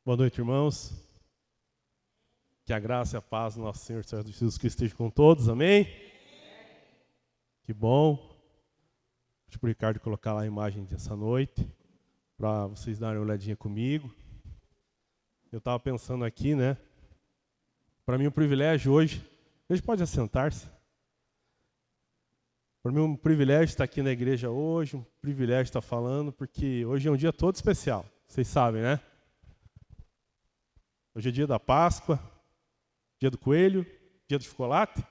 Boa noite, irmãos. Que a graça e a paz do nosso Senhor Jesus Cristo esteja com todos, amém? Que bom. Deixa o Ricardo colocar lá a imagem dessa noite, para vocês darem uma olhadinha comigo. Eu estava pensando aqui, né? Para mim é um privilégio hoje. Hoje pode assentar-se. Para mim é um privilégio estar aqui na igreja hoje, um privilégio estar falando, porque hoje é um dia todo especial. Vocês sabem, né? Hoje é dia da Páscoa, dia do coelho, dia do chocolate.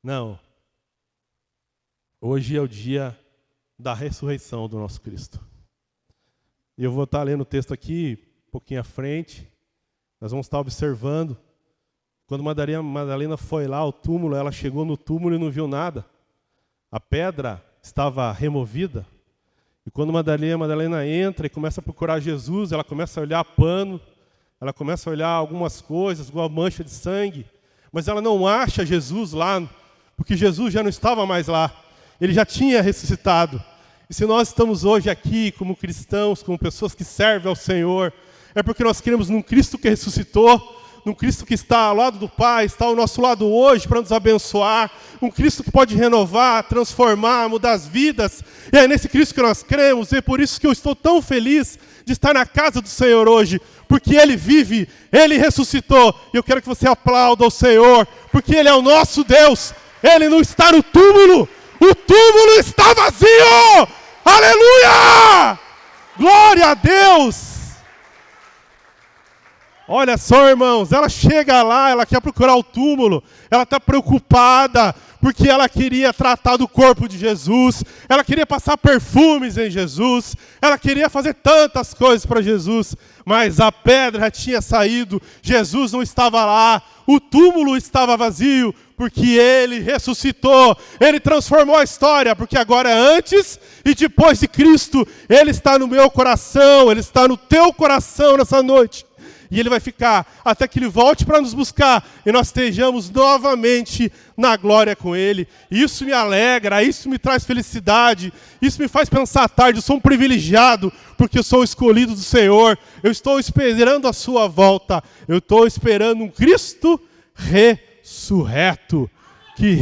Não. Hoje é o dia da ressurreição do nosso Cristo. E eu vou estar lendo o texto aqui, um pouquinho à frente. Nós vamos estar observando. Quando Madalena foi lá ao túmulo, ela chegou no túmulo e não viu nada. A pedra estava removida. E quando Madalena entra e começa a procurar Jesus, ela começa a olhar pano, ela começa a olhar algumas coisas, igual a mancha de sangue, mas ela não acha Jesus lá, porque Jesus já não estava mais lá, ele já tinha ressuscitado. E se nós estamos hoje aqui como cristãos, como pessoas que servem ao Senhor, é porque nós cremos num Cristo que ressuscitou, num Cristo que está ao lado do Pai, está ao nosso lado hoje para nos abençoar, um Cristo que pode renovar, transformar, mudar as vidas, e é nesse Cristo que nós cremos, e é por isso que eu estou tão feliz de estar na casa do Senhor hoje, porque Ele vive, Ele ressuscitou, e eu quero que você aplaude ao Senhor, porque Ele é o nosso Deus, Ele não está no túmulo, o túmulo está vazio, aleluia, glória a Deus. Olha só, irmãos, ela chega lá, ela quer procurar o túmulo, ela está preocupada, porque ela queria tratar do corpo de Jesus, ela queria passar perfumes em Jesus, ela queria fazer tantas coisas para Jesus, mas a pedra tinha saído, Jesus não estava lá, o túmulo estava vazio, porque Ele ressuscitou, Ele transformou a história, porque agora é antes e depois de Cristo, Ele está no meu coração, Ele está no teu coração nessa noite. E Ele vai ficar até que Ele volte para nos buscar e nós estejamos novamente na glória com Ele. E isso me alegra, isso me traz felicidade, isso me faz pensar à tarde, eu sou um privilegiado, porque eu sou um escolhido do Senhor. Eu estou esperando a sua volta, eu estou esperando um Cristo ressurreto, que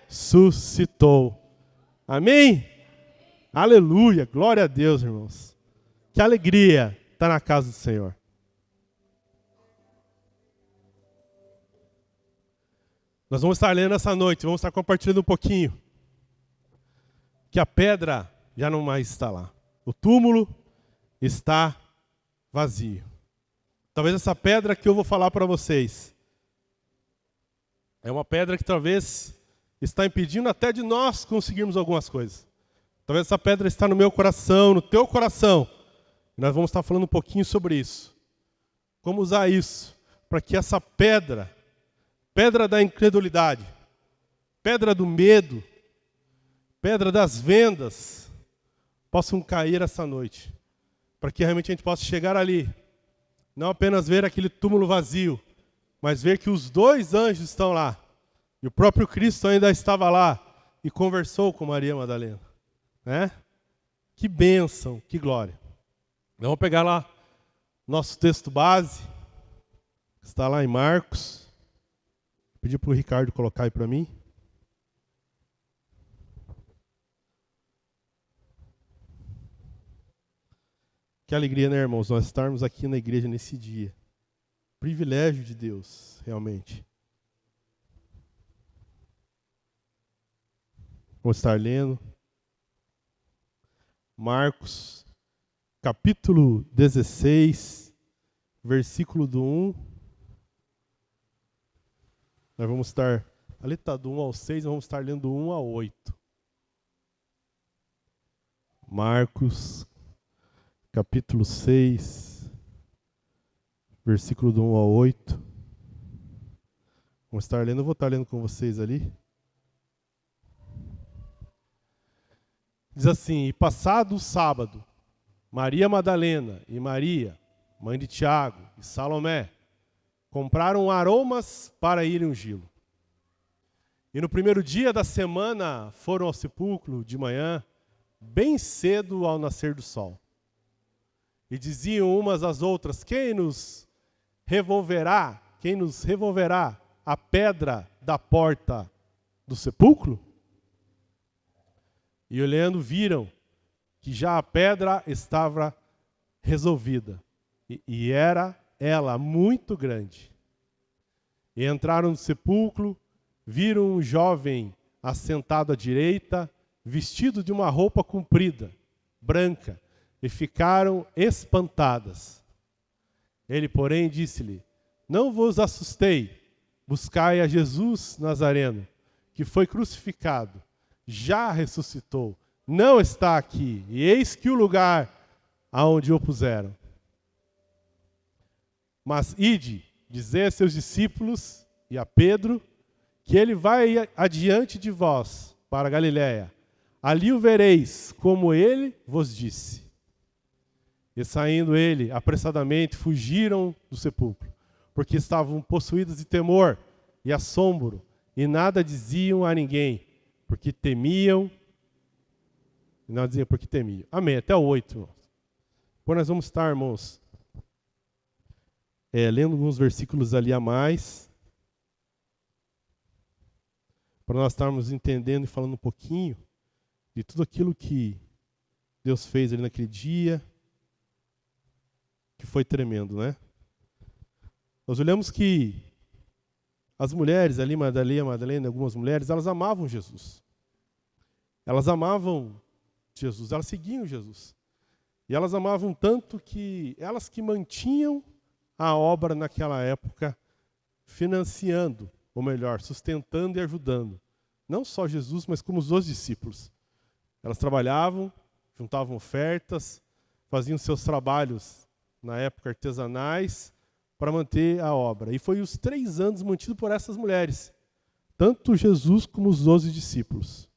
ressuscitou. Amém? Aleluia, glória a Deus, irmãos. Que alegria estar na casa do Senhor. Nós vamos estar lendo essa noite, vamos estar compartilhando um pouquinho. Que a pedra já não mais está lá. O túmulo está vazio. Talvez essa pedra que eu vou falar para vocês é uma pedra que talvez está impedindo até de nós conseguirmos algumas coisas. Talvez essa pedra está no meu coração, no teu coração. E nós vamos estar falando um pouquinho sobre isso. Como usar isso para que essa pedra da incredulidade, pedra do medo, pedra das vendas, possam cair essa noite, para que realmente a gente possa chegar ali, não apenas ver aquele túmulo vazio, mas ver que os dois anjos estão lá, e o próprio Cristo ainda estava lá, e conversou com Maria Madalena, né? Que bênção, que glória. Vamos pegar lá nosso texto base, que está lá em Marcos. Pedir para o Ricardo colocar aí para mim. Que alegria, né, irmãos, nós estarmos aqui na igreja nesse dia. Privilégio de Deus, realmente. Vamos estar lendo. Marcos, capítulo 16, versículo do 1. Nós vamos estar, ali está do 1 ao 6, nós vamos estar lendo do 1 ao 8. Marcos, capítulo 6, versículo do 1 ao 8. Vamos estar lendo, eu vou estar lendo com vocês ali. Diz assim: e passado o sábado, Maria Madalena e Maria, mãe de Tiago e Salomé, compraram aromas para irem ungí-lo. E no primeiro dia da semana foram ao sepulcro de manhã, bem cedo ao nascer do sol. e diziam umas às outras: quem nos revolverá a pedra da porta do sepulcro? E olhando, viram que já a pedra estava resolvida, e era ela muito grande. E entraram no sepulcro, viram um jovem assentado à direita, vestido de uma roupa comprida, branca, e ficaram espantadas. Ele, porém, disse-lhe: não vos assustei, buscai a Jesus Nazareno, que foi crucificado, já ressuscitou, não está aqui, e eis que o lugar aonde o puseram. Mas ide, dizei a seus discípulos e a Pedro, que ele vai adiante de vós para a Galiléia. Ali o vereis, como ele vos disse. E saindo ele, apressadamente, fugiram do sepulcro, porque estavam possuídos de temor e assombro, e nada diziam a ninguém, porque temiam. Não diziam porque temiam. Amém. Até o 8, irmãos. Depois nós vamos estar, irmãos, lendo alguns versículos ali a mais, para nós estarmos entendendo e falando um pouquinho de tudo aquilo que Deus fez ali naquele dia, que foi tremendo, né? Nós olhamos que as mulheres ali, Madalena, algumas mulheres, elas amavam Jesus. Elas amavam Jesus, elas seguiam Jesus. E elas amavam tanto que elas que mantinham a obra naquela época, financiando, ou melhor, sustentando e ajudando. Não só Jesus, mas como os outros discípulos. Elas trabalhavam, juntavam ofertas, faziam seus trabalhos, na época artesanais, para manter a obra. E foi os 3 anos mantido por essas mulheres, tanto Jesus como os 12 discípulos.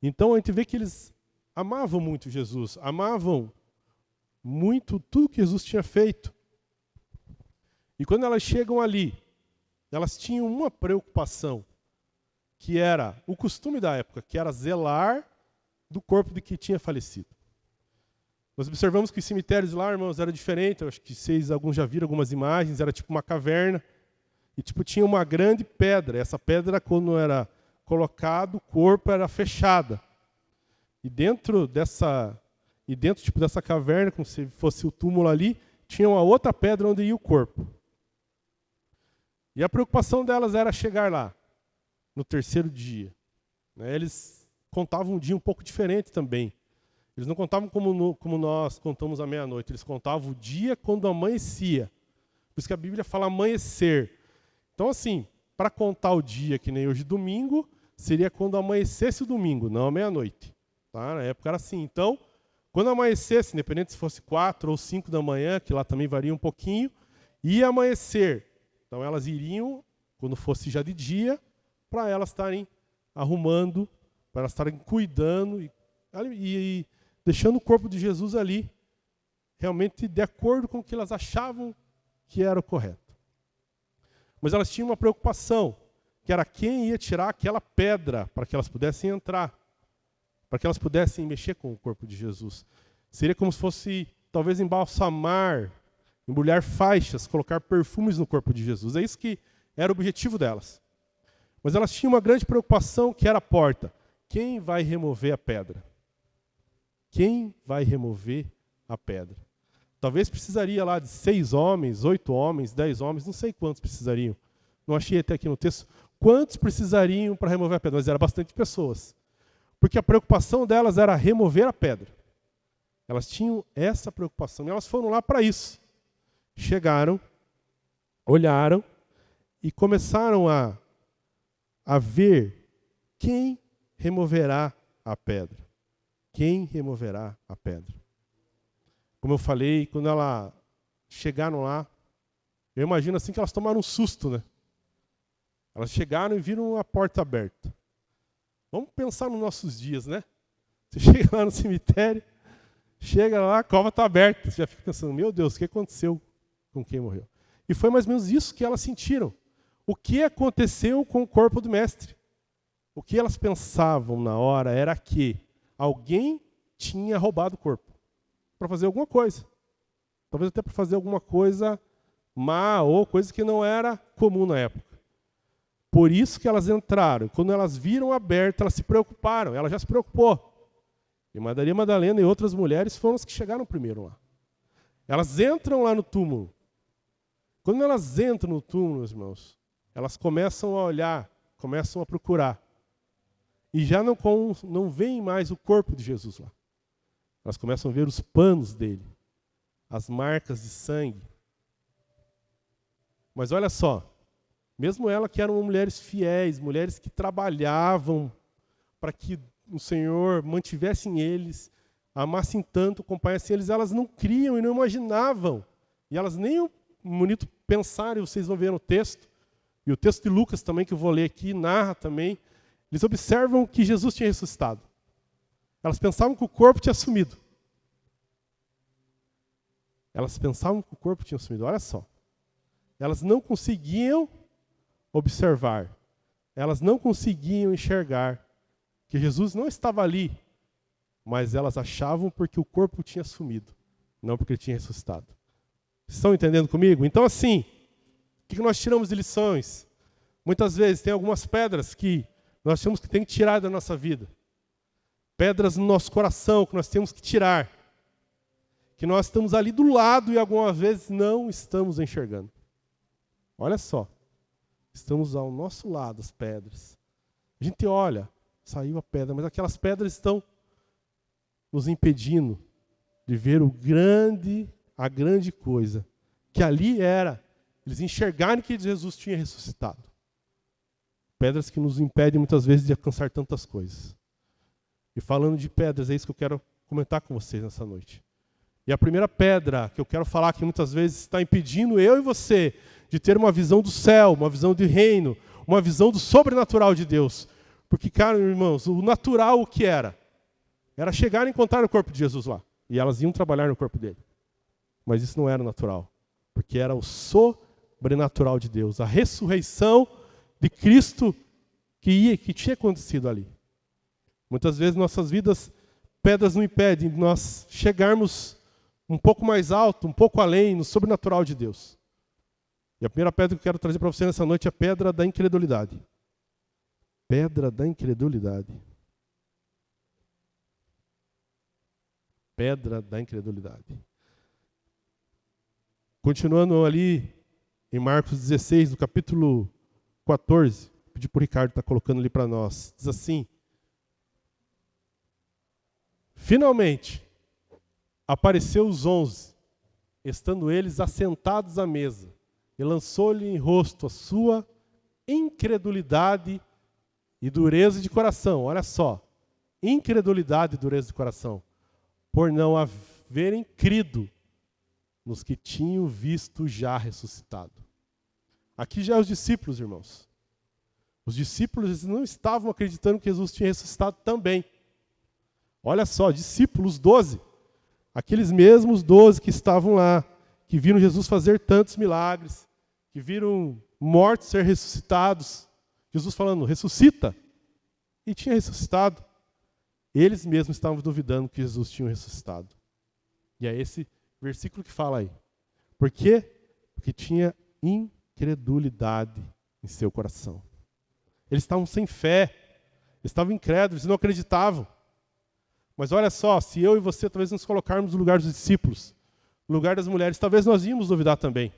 Então a gente vê que eles amavam muito Jesus, amavam muito tudo que Jesus tinha feito. E quando elas chegam ali, elas tinham uma preocupação, que era o costume da época, que era zelar do corpo de que tinha falecido. Nós observamos que os cemitérios lá, irmãos, era diferente. Eu acho que alguns já viram algumas imagens, era tipo uma caverna. E tinha uma grande pedra. Essa pedra, quando era colocado, o corpo era fechada. E dentro dessa caverna, como se fosse o túmulo ali, tinha uma outra pedra onde ia o corpo. E a preocupação delas era chegar lá, no 3º dia. Eles contavam um dia um pouco diferente também. Eles não contavam como nós contamos à meia-noite. Eles contavam o dia quando amanhecia. Por isso que a Bíblia fala amanhecer. Então, assim, para contar o dia, que nem hoje domingo, seria quando amanhecesse o domingo, não à meia-noite. Tá? Na época era assim. Então, quando amanhecesse, independente se fosse 4 ou 5 da manhã, que lá também varia um pouquinho, ia amanhecer. Então, elas iriam, quando fosse já de dia, para elas estarem arrumando, para elas estarem cuidando e deixando o corpo de Jesus ali, realmente de acordo com o que elas achavam que era o correto. Mas elas tinham uma preocupação, que era quem ia tirar aquela pedra para que elas pudessem entrar, para que elas pudessem mexer com o corpo de Jesus. Seria como se fosse, talvez, embalsamar, embrulhar faixas, colocar perfumes no corpo de Jesus. É isso que era o objetivo delas. Mas elas tinham uma grande preocupação, que era a porta. Quem vai remover a pedra? Quem vai remover a pedra? Talvez precisaria lá de 6 homens, 8 homens, 10 homens, não sei quantos precisariam. Não achei até aqui no texto quantos precisariam para remover a pedra, mas era bastante pessoas. Porque a preocupação delas era remover a pedra. Elas tinham essa preocupação e elas foram lá para isso. Chegaram, olharam e começaram a ver quem removerá a pedra. Quem removerá a pedra? Como eu falei, quando elas chegaram lá, eu imagino assim que elas tomaram um susto, né? Elas chegaram e viram a porta aberta. Vamos pensar nos nossos dias, né? Você chega lá no cemitério, chega lá, a cova está aberta. Você já fica pensando, meu Deus, o que aconteceu com quem morreu? E foi mais ou menos isso que elas sentiram. O que aconteceu com o corpo do mestre? O que elas pensavam na hora era que alguém tinha roubado o corpo. para fazer alguma coisa. Talvez até para fazer alguma coisa má ou coisa que não era comum na época. Por isso que elas entraram. Quando elas viram aberto, elas se preocuparam. Ela já se preocupou. E Maria Madalena e outras mulheres foram as que chegaram primeiro lá. Elas entram lá no túmulo. Quando elas entram no túmulo, meus irmãos, elas começam a olhar, começam a procurar. E já não veem mais o corpo de Jesus lá. Elas começam a ver os panos dele, as marcas de sangue. Mas olha só, mesmo ela que eram mulheres fiéis, mulheres que trabalhavam para que o Senhor mantivesse em eles, amassem tanto, acompanhassem eles, elas não criam e não imaginavam. E elas nem bonito pensaram, e vocês vão ver no texto, e o texto de Lucas também, que eu vou ler aqui, narra também, eles observam que Jesus tinha ressuscitado. Elas pensavam que o corpo tinha sumido. Elas pensavam que o corpo tinha sumido. Olha só. Elas não conseguiam observar. Elas não conseguiam enxergar que Jesus não estava ali, mas elas achavam porque o corpo tinha sumido, não porque ele tinha ressuscitado. Estão entendendo comigo? Então, assim, o que nós tiramos de lições? Muitas vezes tem algumas pedras que nós temos que tirar da nossa vida. Pedras no nosso coração que nós temos que tirar. Que nós estamos ali do lado e algumas vezes não estamos enxergando. Olha só. Estamos ao nosso lado, as pedras. A gente olha, saiu a pedra, mas aquelas pedras estão nos impedindo de ver a grande coisa. Que ali era, eles enxergarem que Jesus tinha ressuscitado. Pedras que nos impedem muitas vezes de alcançar tantas coisas. E falando de pedras, é isso que eu quero comentar com vocês nessa noite. E a primeira pedra que eu quero falar que muitas vezes está impedindo eu e você de ter uma visão do céu, uma visão do reino, uma visão do sobrenatural de Deus. Porque, caros irmãos, o natural o que era? Era chegar e encontrar o corpo de Jesus lá. E elas iam trabalhar no corpo dele. Mas isso não era natural. Porque era o sobrenatural de Deus. A ressurreição de Cristo que tinha acontecido ali. Muitas vezes nossas vidas, pedras não impedem de nós chegarmos um pouco mais alto, um pouco além, no sobrenatural de Deus. E a primeira pedra que eu quero trazer para você nessa noite é a pedra da incredulidade. Pedra da incredulidade. Pedra da incredulidade. Continuando ali em Marcos 16, no capítulo 14, vou pedir para o Ricardo estar colocando ali para nós. Diz assim: finalmente, apareceu os 11, estando eles assentados à mesa, e lançou-lhe em rosto a sua incredulidade e dureza de coração. Olha só, incredulidade e dureza de coração, por não haverem crido nos que tinham visto já ressuscitado. Aqui já é os discípulos, irmãos. Os discípulos eles não estavam acreditando que Jesus tinha ressuscitado também. Olha só, discípulos 12, aqueles mesmos 12 que estavam lá, que viram Jesus fazer tantos milagres, que viram mortos ser ressuscitados, Jesus falando, ressuscita, e tinha ressuscitado. Eles mesmos estavam duvidando que Jesus tinha ressuscitado. E é esse versículo que fala aí. Por quê? Porque tinha incredulidade em seu coração. Eles estavam sem fé, estavam incrédulos, não acreditavam. Mas olha só, se eu e você talvez nos colocarmos no lugar dos discípulos, no lugar das mulheres, talvez nós íamos duvidar também.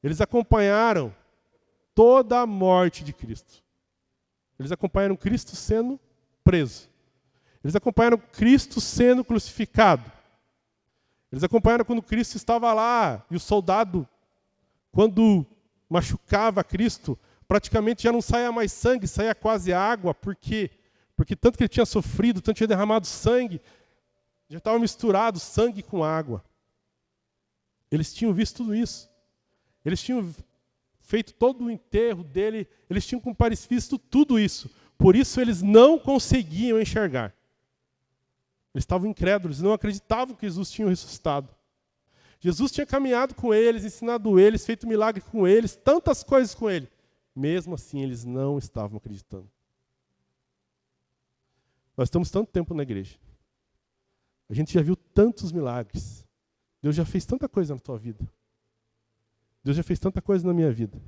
Eles acompanharam toda a morte de Cristo. Eles acompanharam Cristo sendo preso. Eles acompanharam Cristo sendo crucificado. Eles acompanharam quando Cristo estava lá e o soldado, quando machucava Cristo, praticamente já não saía mais sangue, saía quase água. Por quê? Porque tanto que ele tinha sofrido, tanto que tinha derramado sangue, já estava misturado sangue com água. Eles tinham visto tudo isso. Eles tinham feito todo o enterro dele, eles tinham visto tudo isso. Por isso eles não conseguiam enxergar. Eles estavam incrédulos, não acreditavam que Jesus tinha ressuscitado. Jesus tinha caminhado com eles, ensinado eles, feito milagre com eles, tantas coisas com ele. Mesmo assim, eles não estavam acreditando. Nós estamos tanto tempo na igreja. A gente já viu tantos milagres. Deus já fez tanta coisa na tua vida. Deus já fez tanta coisa na minha vida.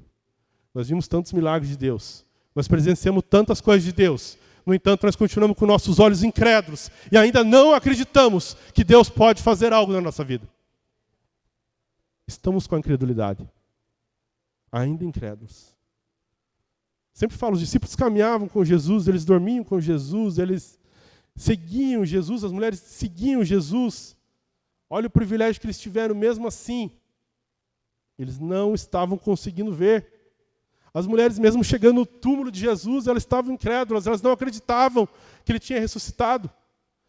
Nós vimos tantos milagres de Deus. Nós presenciamos tantas coisas de Deus. No entanto, nós continuamos com nossos olhos incrédulos e ainda não acreditamos que Deus pode fazer algo na nossa vida. Estamos com a incredulidade. Ainda incrédulos. Sempre falo, os discípulos caminhavam com Jesus, eles dormiam com Jesus, eles seguiam Jesus, as mulheres seguiam Jesus. Olha o privilégio que eles tiveram mesmo assim. Eles não estavam conseguindo ver. As mulheres mesmo chegando no túmulo de Jesus, elas estavam incrédulas, elas não acreditavam que ele tinha ressuscitado,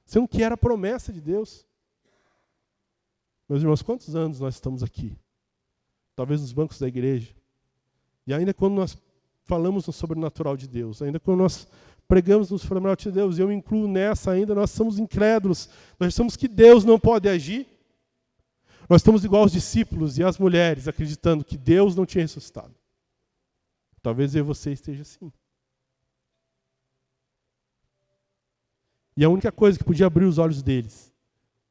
sendo que era a promessa de Deus. Meus irmãos, quantos anos nós estamos aqui? Talvez nos bancos da igreja. E ainda quando nós falamos no sobrenatural de Deus, ainda quando nós pregamos no sobrenatural de Deus, e eu me incluo nessa ainda, nós somos incrédulos. Nós achamos que Deus não pode agir. Nós estamos igual aos discípulos e às mulheres, acreditando que Deus não tinha ressuscitado. Talvez eu e você esteja assim. E a única coisa que podia abrir os olhos deles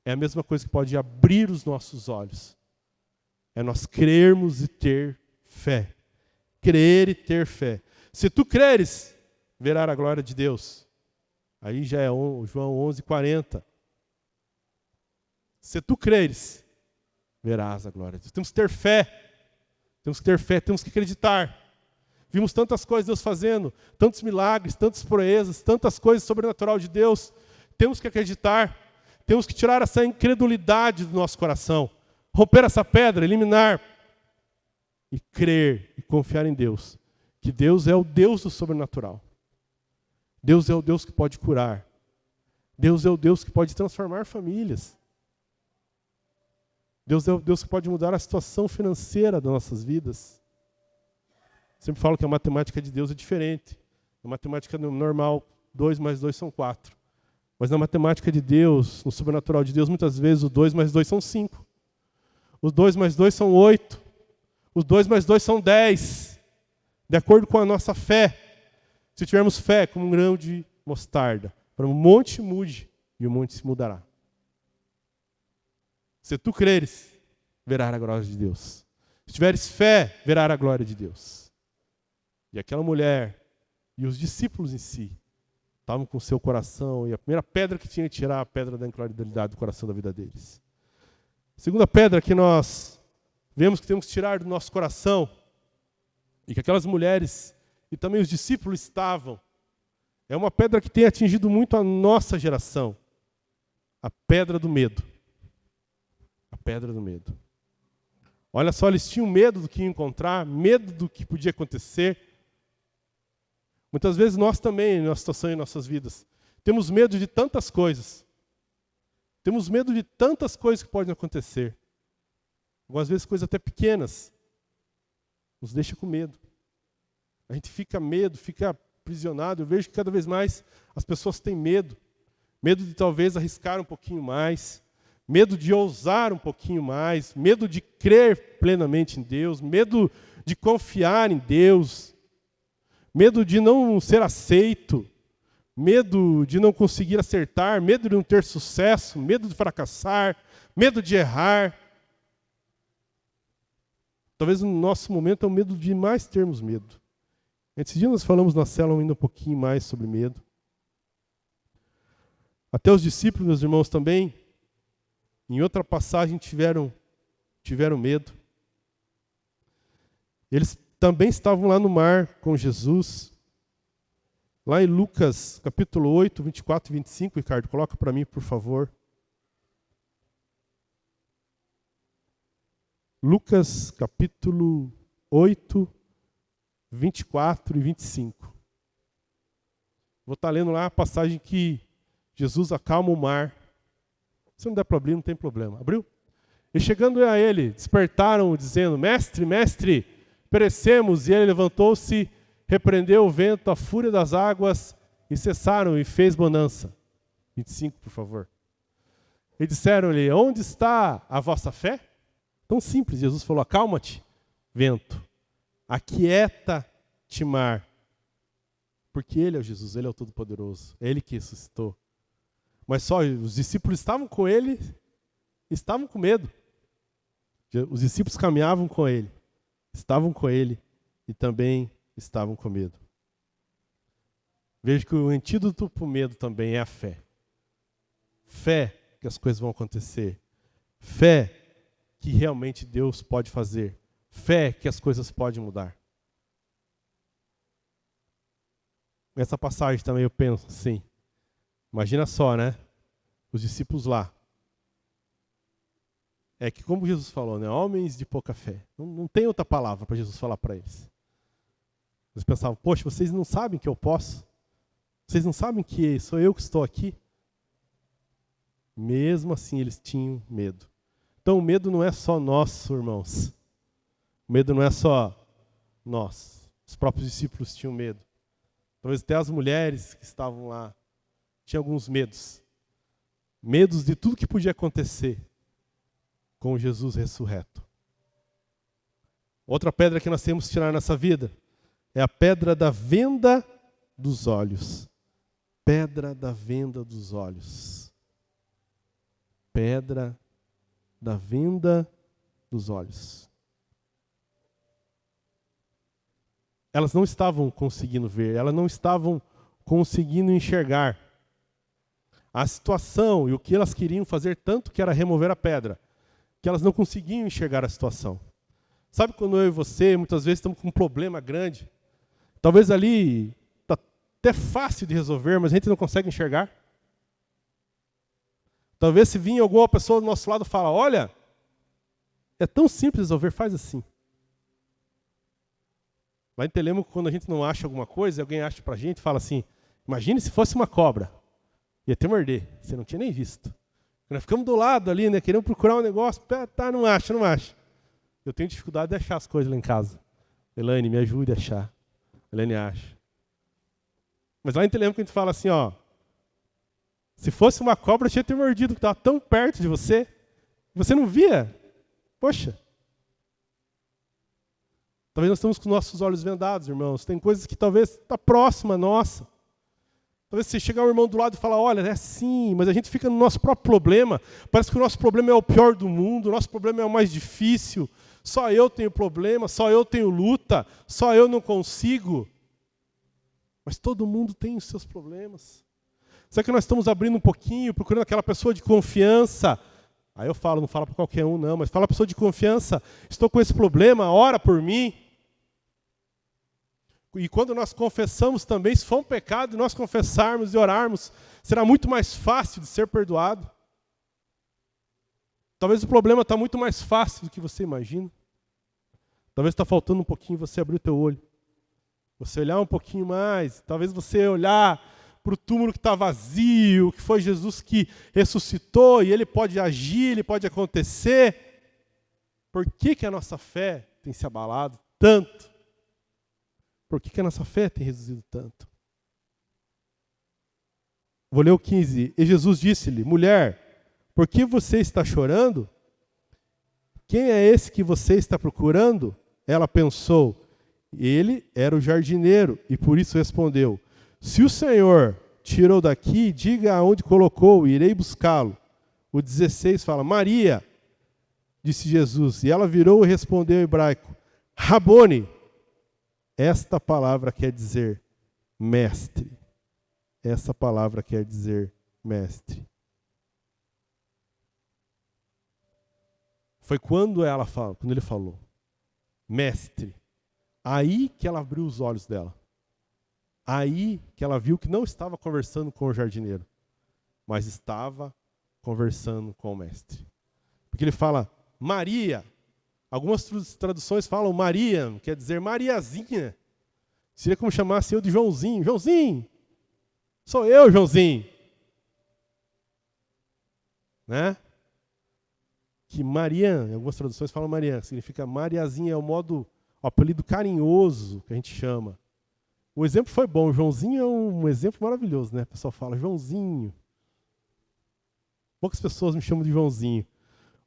é a mesma coisa que pode abrir os nossos olhos. É nós crermos e ter fé. Crer e ter fé. Se tu creres, verás a glória de Deus. Aí já é João 11:40. Se tu creres, verás a glória de Deus. Temos que ter fé. Temos que ter fé, temos que acreditar. Vimos tantas coisas Deus fazendo, tantos milagres, tantas proezas, tantas coisas sobrenaturais de Deus. Temos que acreditar. Temos que tirar essa incredulidade do nosso coração. Romper essa pedra, eliminar. E crer e confiar em Deus. Que Deus é o Deus do sobrenatural. Deus é o Deus que pode curar. Deus é o Deus que pode transformar famílias. Deus é o Deus que pode mudar a situação financeira das nossas vidas. Sempre falo que a matemática de Deus é diferente. Na matemática normal, 2 mais 2 são 4. Mas na matemática de Deus, no sobrenatural de Deus, muitas vezes o 2 mais 2 são 5. Os 2 mais 2 são 8. Os 2 mais 2 são 10. De acordo com a nossa fé. Se tivermos fé como um grão de mostarda, para um monte mude e o monte se mudará. Se tu creres, verás a glória de Deus. Se tiveres fé, verás a glória de Deus. E aquela mulher e os discípulos em si estavam com o seu coração, e a primeira pedra que tinha que tirar, a pedra da incredulidade do coração da vida deles. A segunda pedra que nós vemos que temos que tirar do nosso coração, e que aquelas mulheres e também os discípulos estavam, é uma pedra que tem atingido muito a nossa geração. A pedra do medo. A pedra do medo. Olha só, eles tinham medo do que iam encontrar, medo do que podia acontecer. Muitas vezes nós também, em nossa situação em nossas vidas, temos medo de tantas coisas. Temos medo de tantas coisas que podem acontecer. Algumas vezes coisas até pequenas. Nos deixa com medo. A gente fica medo, fica aprisionado. Eu vejo que cada vez mais as pessoas têm medo. Medo de talvez arriscar um pouquinho mais. Medo de ousar um pouquinho mais. Medo de crer plenamente em Deus. Medo de confiar em Deus. Medo de não ser aceito, medo de não conseguir acertar, medo de não ter sucesso, medo de fracassar, medo de errar. Talvez no nosso momento é o medo de mais termos medo. Esses dias nós falamos na célula ainda um pouquinho mais sobre medo. Até os discípulos, meus irmãos, também, em outra passagem, tiveram medo. Eles também estavam lá no mar com Jesus. Lá em Lucas, capítulo 8, 24 e 25, Ricardo, coloca para mim, por favor. Lucas, capítulo 8, 24 e 25. Vou estar lendo lá a passagem que Jesus acalma o mar. Se não der para abrir, não tem problema. Abriu? E chegando a ele, despertaram, dizendo, Mestre, mestre, perecemos. E ele levantou-se, repreendeu o vento, a fúria das águas, e cessaram, e fez bonança. 25, por favor. E disseram-lhe, onde está a vossa fé? Tão simples, Jesus falou, acalma-te, vento, aquieta-te mar. Porque Ele é o Jesus, Ele é o Todo-Poderoso, é Ele que ressuscitou. Mas só os discípulos estavam com ele, estavam com medo. Os discípulos caminhavam com ele, estavam com ele e também estavam com medo. Vejo que o antídoto para o medo também é a fé. Fé que as coisas vão acontecer. Fé que realmente Deus pode fazer. Fé que as coisas podem mudar. Nessa passagem também eu penso assim. Imagina só, né? Os discípulos lá. É que como Jesus falou, né? Homens de pouca fé. Não tem outra palavra para Jesus falar para eles. Eles pensavam, poxa, vocês não sabem que eu posso? Vocês não sabem que sou eu que estou aqui? Mesmo assim, eles tinham medo. Então, o medo não é só nosso, irmãos. O medo não é só nós. Os próprios discípulos tinham medo. Talvez até as mulheres que estavam lá tinham alguns medos. Medos de tudo que podia acontecer com Jesus ressurreto. Outra pedra que nós temos que tirar nessa vida é a pedra da venda dos olhos. Pedra da venda dos olhos. Pedra da venda dos olhos. Elas não estavam conseguindo ver, elas não estavam conseguindo enxergar a situação e o que elas queriam fazer tanto que era remover a pedra, que elas não conseguiam enxergar a situação. Sabe quando eu e você, muitas vezes, estamos com um problema grande? Talvez ali está até fácil de resolver, mas a gente não consegue enxergar. Talvez se vir alguma pessoa do nosso lado e fala, olha, é tão simples resolver, faz assim. Lá em Telêmaco, quando a gente não acha alguma coisa, alguém acha pra gente e fala assim, imagine se fosse uma cobra. Ia até morder, você não tinha nem visto. Nós ficamos do lado ali, né, querendo procurar um negócio, tá, não acha. Eu tenho dificuldade de achar as coisas lá em casa. Elaine, me ajude a achar. Elaine acha. Mas lá em Telêmaco a gente fala assim, ó, se fosse uma cobra, tinha te mordido, que estava tão perto de você, você não via. Poxa. Talvez nós estamos com nossos olhos vendados, irmãos. Tem coisas que talvez está próxima nossa. Talvez você chegar um irmão do lado e falar, olha, é assim, mas a gente fica no nosso próprio problema. Parece que o nosso problema é o pior do mundo, o nosso problema é o mais difícil. Só eu tenho problema, só eu tenho luta, só eu não consigo. Mas todo mundo tem os seus problemas. Será que nós estamos abrindo um pouquinho, procurando aquela pessoa de confiança? Aí eu falo, não fala para qualquer um não, mas fala para a pessoa de confiança, estou com esse problema, ora por mim. E quando nós confessamos também, se for um pecado, nós confessarmos e orarmos, será muito mais fácil de ser perdoado. Talvez o problema está muito mais fácil do que você imagina. Talvez está faltando um pouquinho você abrir o teu olho. Você olhar um pouquinho mais, talvez você olhar para o túmulo que está vazio, que foi Jesus que ressuscitou, e ele pode agir, ele pode acontecer. Por que a nossa fé tem se abalado tanto? Por que a nossa fé tem reduzido tanto? Vou ler o 15. E Jesus disse-lhe, mulher, por que você está chorando? Quem é esse que você está procurando? Ela pensou, ele era o jardineiro, e por isso respondeu, se o Senhor tirou daqui, diga aonde colocou, e irei buscá-lo. O 16 fala, Maria, disse Jesus, e ela virou e respondeu em hebraico, Rabone. Esta palavra quer dizer mestre. Essa palavra quer dizer mestre. Foi quando ele falou, mestre, aí que ela abriu os olhos dela. Aí que ela viu que não estava conversando com o jardineiro, mas estava conversando com o mestre. Porque ele fala, Maria. Algumas traduções falam Maria, quer dizer Mariazinha. Seria como chamasse eu de Joãozinho. Joãozinho, sou eu, Joãozinho. Né? Que Maria, em algumas traduções falam Maria, significa Mariazinha, é o apelido carinhoso que a gente chama. O exemplo foi bom, Joãozinho é um exemplo maravilhoso, né? O pessoal fala Joãozinho. Poucas pessoas me chamam de Joãozinho.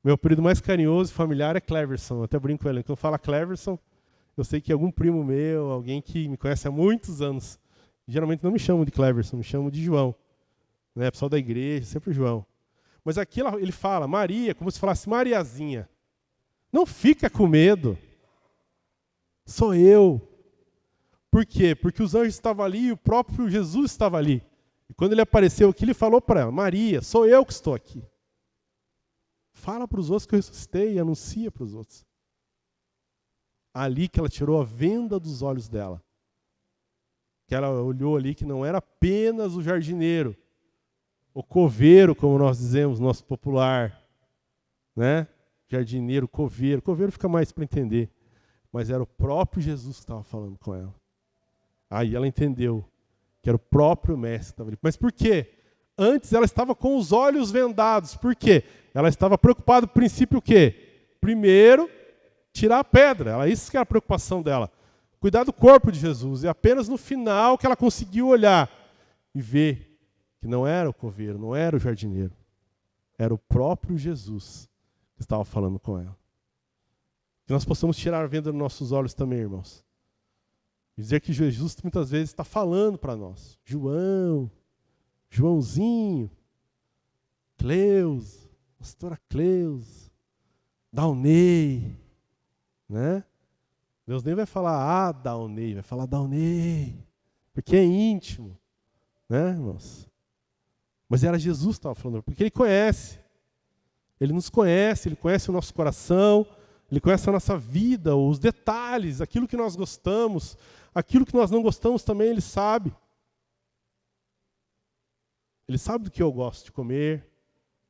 Meu apelido mais carinhoso e familiar é Cleverson. Eu até brinco com ele. Quando eu falo Cleverson, eu sei que algum primo meu, alguém que me conhece há muitos anos, geralmente não me chamam de Cleverson, me chamam de João. né? Pessoal da igreja, sempre João. Mas aqui ele fala Maria, como se falasse Mariazinha. Não fica com medo. Sou eu. Por quê? Porque os anjos estavam ali e o próprio Jesus estava ali. E quando ele apareceu aqui, ele falou para ela, Maria, sou eu que estou aqui. Fala para os outros que eu ressuscitei e anuncia para os outros. Ali que ela tirou a venda dos olhos dela. Que ela olhou ali que não era apenas o jardineiro, o coveiro, como nós dizemos, nosso popular, né? Jardineiro, coveiro. Coveiro fica mais para entender. Mas era o próprio Jesus que estava falando com ela. Aí ela entendeu que era o próprio mestre que estava ali. Mas por quê? Antes ela estava com os olhos vendados. Por quê? Ela estava preocupada, no princípio, o quê? Primeiro, tirar a pedra. Isso que era a preocupação dela. Cuidar do corpo de Jesus. E apenas no final que ela conseguiu olhar e ver que não era o coveiro, não era o jardineiro. Era o próprio Jesus que estava falando com ela. Que nós possamos tirar a venda dos nossos olhos também, irmãos. E dizer que Jesus muitas vezes está falando para nós. João, Joãozinho, Cleus, pastora Cleus, Daunei, né? Deus nem vai falar Daunei, vai falar Daunei, porque é íntimo, né, irmãos? Mas era Jesus que estava falando, porque Ele conhece. Ele nos conhece, Ele conhece o nosso coração, Ele conhece a nossa vida, os detalhes, aquilo que nós gostamos, aquilo que nós não gostamos também Ele sabe. Ele sabe do que eu gosto de comer,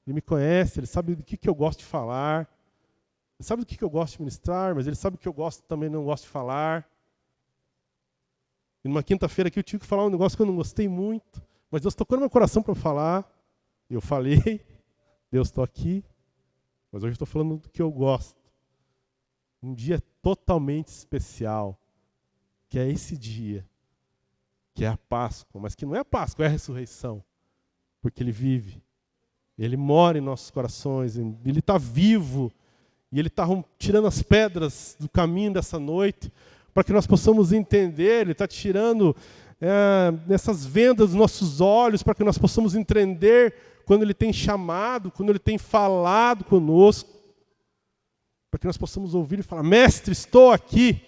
Ele me conhece, Ele sabe do que eu gosto de falar, Ele sabe do que eu gosto de ministrar, mas Ele sabe do que eu gosto também não gosto de falar. E numa quinta-feira aqui eu tive que falar um negócio que eu não gostei muito, mas Deus tocou no meu coração para falar, eu falei, Deus, estou aqui, mas hoje eu estou falando do que eu gosto. Um dia totalmente especial, que é esse dia, que é a Páscoa, mas que não é a Páscoa, é a ressurreição, porque Ele vive, Ele mora em nossos corações, Ele está vivo, e Ele está tirando as pedras do caminho dessa noite, para que nós possamos entender, Ele está tirando essas vendas dos nossos olhos, para que nós possamos entender quando Ele tem chamado, quando Ele tem falado conosco, para que nós possamos ouvir e falar, Mestre, estou aqui.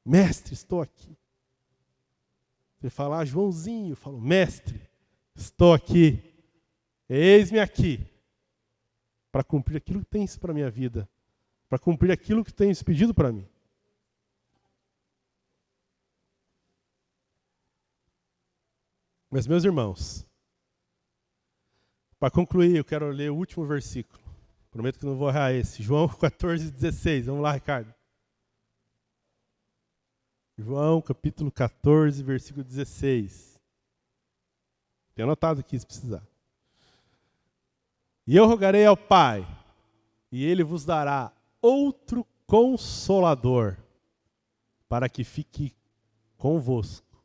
Mestre, estou aqui. Ele fala, Joãozinho, eu falo, Mestre, estou aqui. Eis-me aqui. Para cumprir aquilo que tens para a minha vida. Para cumprir aquilo que tens pedido para mim. Mas, meus irmãos, para concluir, eu quero ler o último versículo. Prometo que não vou errar esse. João 14:16. Vamos lá, Ricardo. João, capítulo 14, versículo 16. Tem anotado aqui, se precisar. E eu rogarei ao Pai, e Ele vos dará outro Consolador, para que fique convosco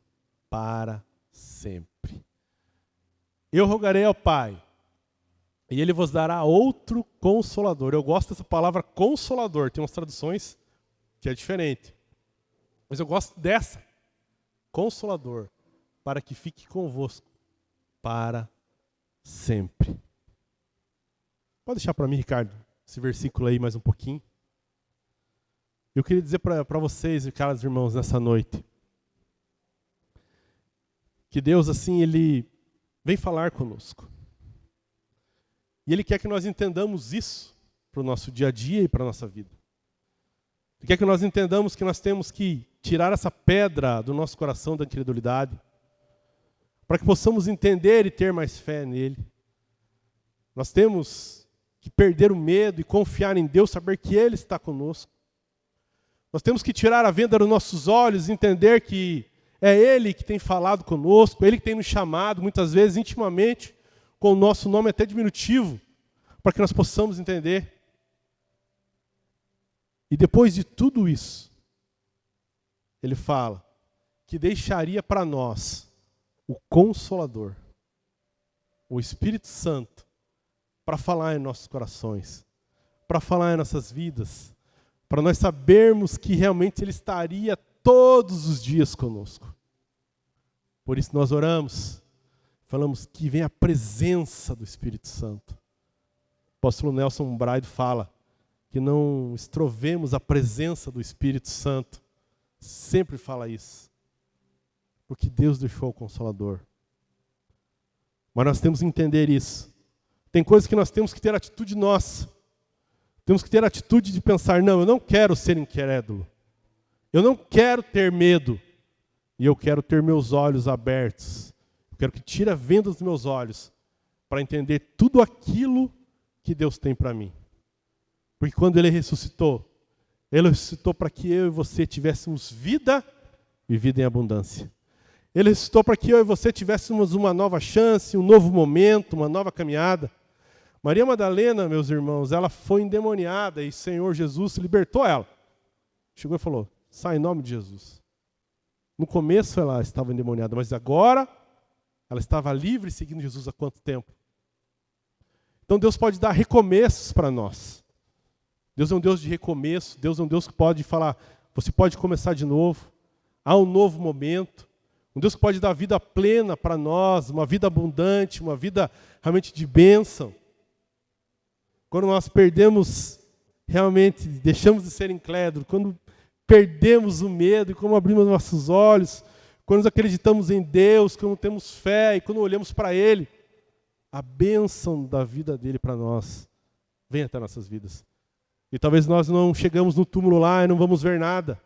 para sempre. Eu rogarei ao Pai, e Ele vos dará outro Consolador. Eu gosto dessa palavra Consolador. Tem umas traduções que é diferente. Mas eu gosto dessa. Consolador. Para que fique convosco. Para sempre. Pode deixar para mim, Ricardo, esse versículo aí mais um pouquinho. Eu queria dizer para vocês, caros irmãos, nessa noite. Que Deus, assim, Ele vem falar conosco. E Ele quer que nós entendamos isso para o nosso dia a dia e para a nossa vida. Ele quer que nós entendamos que nós temos que tirar essa pedra do nosso coração da incredulidade, para que possamos entender e ter mais fé nele. Nós temos que perder o medo e confiar em Deus, saber que Ele está conosco. Nós temos que tirar a venda dos nossos olhos e entender que é Ele que tem falado conosco, Ele que tem nos chamado, muitas vezes intimamente, com o nosso nome até diminutivo, para que nós possamos entender. E depois de tudo isso, Ele fala que deixaria para nós o Consolador, o Espírito Santo, para falar em nossos corações, para falar em nossas vidas, para nós sabermos que realmente Ele estaria todos os dias conosco. Por isso nós oramos, falamos que vem a presença do Espírito Santo. O apóstolo Nelson Bride fala que não estrovemos a presença do Espírito Santo. Sempre fala isso. Porque Deus deixou o Consolador. Mas nós temos que entender isso. Tem coisas que nós temos que ter atitude nossa. Temos que ter a atitude de pensar, não, eu não quero ser incrédulo. Eu não quero ter medo. E eu quero ter meus olhos abertos. Eu quero que tire a venda dos meus olhos para entender tudo aquilo que Deus tem para mim. Porque quando Ele ressuscitou para que eu e você tivéssemos vida e vida em abundância. Ele ressuscitou para que eu e você tivéssemos uma nova chance, um novo momento, uma nova caminhada. Maria Madalena, meus irmãos, ela foi endemoniada e o Senhor Jesus libertou ela. Chegou e falou, sai em nome de Jesus. No começo ela estava endemoniada, mas agora ela estava livre seguindo Jesus há quanto tempo? Então Deus pode dar recomeços para nós. Deus é um Deus de recomeço, Deus é um Deus que pode falar, você pode começar de novo, há um novo momento. Um Deus que pode dar vida plena para nós, uma vida abundante, uma vida realmente de bênção. Quando nós perdemos, realmente, deixamos de ser incrédulos, quando perdemos o medo e como abrimos nossos olhos, quando nós acreditamos em Deus, quando temos fé e quando olhamos para Ele, a bênção da vida dEle para nós vem até nossas vidas. E talvez nós não chegamos no túmulo lá e não vamos ver nada,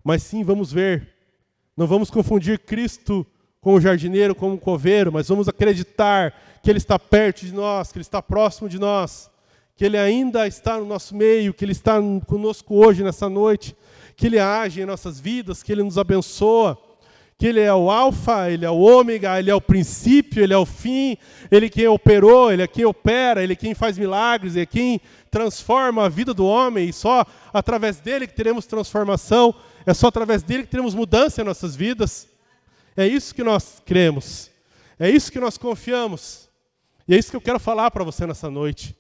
mas sim vamos ver. Não vamos confundir Cristo com o jardineiro, com o coveiro, mas vamos acreditar que Ele está perto de nós, que Ele está próximo de nós, que Ele ainda está no nosso meio, que Ele está conosco hoje, nessa noite, que Ele age em nossas vidas, que Ele nos abençoa, que Ele é o alfa, Ele é o ômega, Ele é o princípio, Ele é o fim, Ele é quem operou, Ele é quem opera, Ele é quem faz milagres, Ele é quem transforma a vida do homem, e só através dEle que teremos transformação. É só através dele que teremos mudança em nossas vidas. É isso que nós cremos. É isso que nós confiamos. E é isso que eu quero falar para você nessa noite.